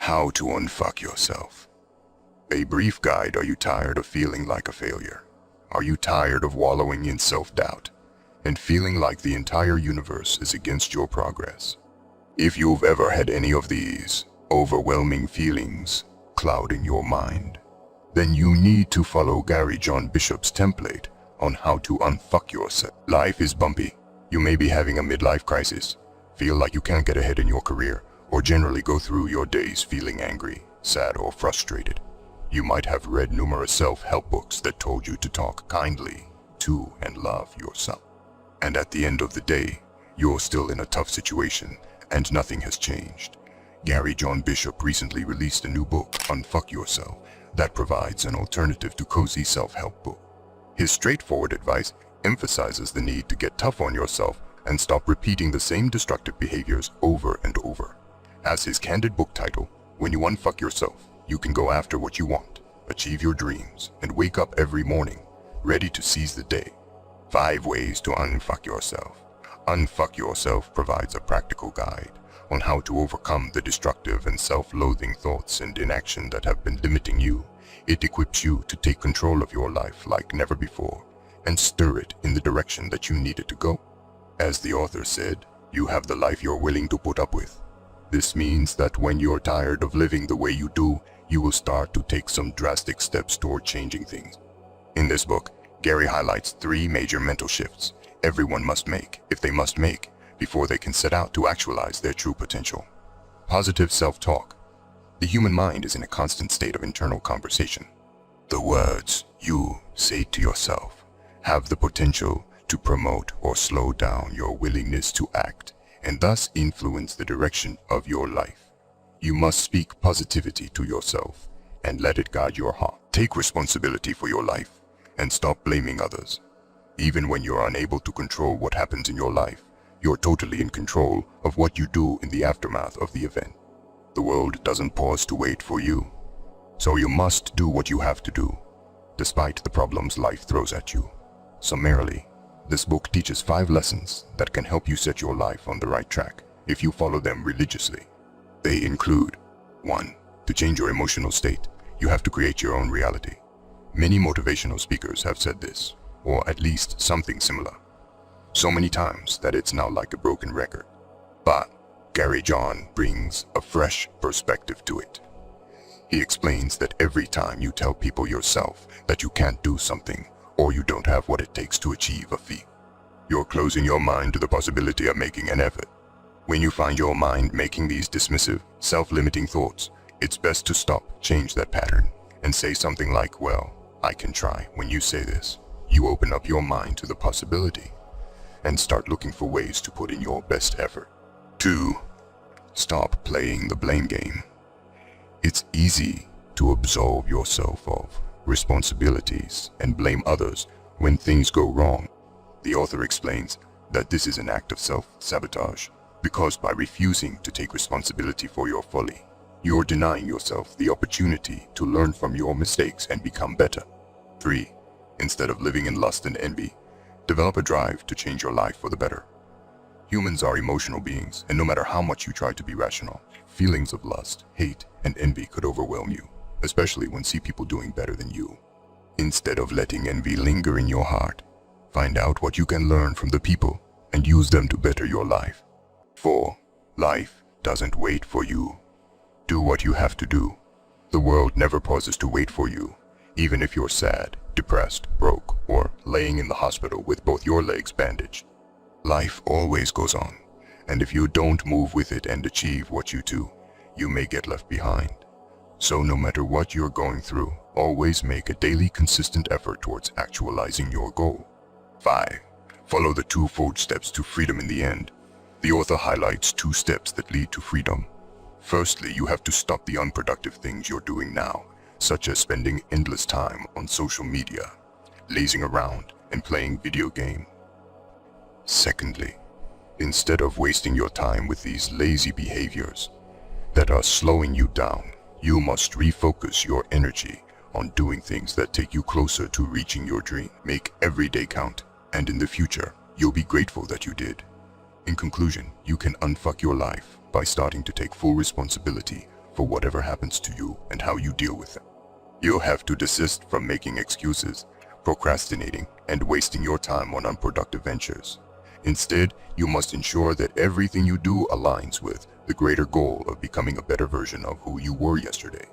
How to unfuck yourself. A brief guide. Are you tired of feeling like a failure? Are you tired of wallowing in self-doubt and feeling like the entire universe is against your progress? If you've ever had any of these overwhelming feelings clouding your mind, then you need to follow Gary John Bishop's template on how to unfuck yourself. Life is bumpy. You may be having a midlife crisis, feel like you can't get ahead in your career, or generally go through your days feeling angry, sad, or frustrated. You might have read numerous self-help books that told you to talk kindly to and love yourself. And at the end of the day, you're still in a tough situation and nothing has changed. Gary John Bishop recently released a new book, Unfuck Yourself, that provides an alternative to cozy self-help book. His straightforward advice emphasizes the need to get tough on yourself and stop repeating the same destructive behaviors over and over. As his candid book title, when you unfuck yourself, you can go after what you want, achieve your dreams, and wake up every morning, ready to seize the day. 5 ways to unfuck yourself. Unfuck Yourself provides a practical guide on how to overcome the destructive and self-loathing thoughts and inaction that have been limiting you. It equips you to take control of your life like never before and stir it in the direction that you need it to go. As the author said, you have the life you're willing to put up with. This means that when you're tired of living the way you do, you will start to take some drastic steps toward changing things. In this book, Gary highlights 3 major mental shifts everyone must make, if they must make, before they can set out to actualize their true potential. Positive self-talk. The human mind is in a constant state of internal conversation. The words you say to yourself have the potential to promote or slow down your willingness to act, and thus influence the direction of your life. You must speak positivity to yourself and let it guide your heart. Take responsibility for your life and stop blaming others. Even when you're unable to control what happens in your life, you're totally in control of what you do in the aftermath of the event. The world doesn't pause to wait for you, so you must do what you have to do, despite the problems life throws at you. Summarily, this book teaches 5 lessons that can help you set your life on the right track if you follow them religiously. They include: 1. To change your emotional state, you have to create your own reality. Many motivational speakers have said this, or at least something similar, so many times that it's now like a broken record. But Gary John brings a fresh perspective to it. He explains that every time you tell people yourself that you can't do something or you don't have what it takes to achieve a feat, you're closing your mind to the possibility of making an effort. When you find your mind making these dismissive, self-limiting thoughts, it's best to stop, change that pattern, and say something like, well, I can try. When you say this, you open up your mind to the possibility and start looking for ways to put in your best effort. 2. Stop playing the blame game. It's easy to absolve yourself of responsibilities and blame others when things go wrong. The author explains that this is an act of self-sabotage, because by refusing to take responsibility for your folly, you're denying yourself the opportunity to learn from your mistakes and become better. 3. Instead of living in lust and envy, develop a drive to change your life for the better. Humans are emotional beings, and no matter how much you try to be rational, feelings of lust, hate, and envy could overwhelm you, especially when see people doing better than you. Instead of letting envy linger in your heart, find out what you can learn from the people and use them to better your life. 4. Life doesn't wait for you. Do what you have to do. The world never pauses to wait for you, even if you're sad, depressed, broke, or laying in the hospital with both your legs bandaged. Life always goes on, and if you don't move with it and achieve what you do, you may get left behind. So no matter what you're going through, always make a daily consistent effort towards actualizing your goal. 5. Follow the 2-fold steps to freedom in the end. The author highlights 2 steps that lead to freedom. Firstly, you have to stop the unproductive things you're doing now, such as spending endless time on social media, lazing around, and playing video games. Secondly, instead of wasting your time with these lazy behaviors that are slowing you down, you must refocus your energy on doing things that take you closer to reaching your dream. Make every day count, and in the future, you'll be grateful that you did. In conclusion, you can unfuck your life by starting to take full responsibility for whatever happens to you and how you deal with them. You'll have to desist from making excuses, procrastinating, and wasting your time on unproductive ventures. Instead, you must ensure that everything you do aligns with the greater goal of becoming a better version of who you were yesterday.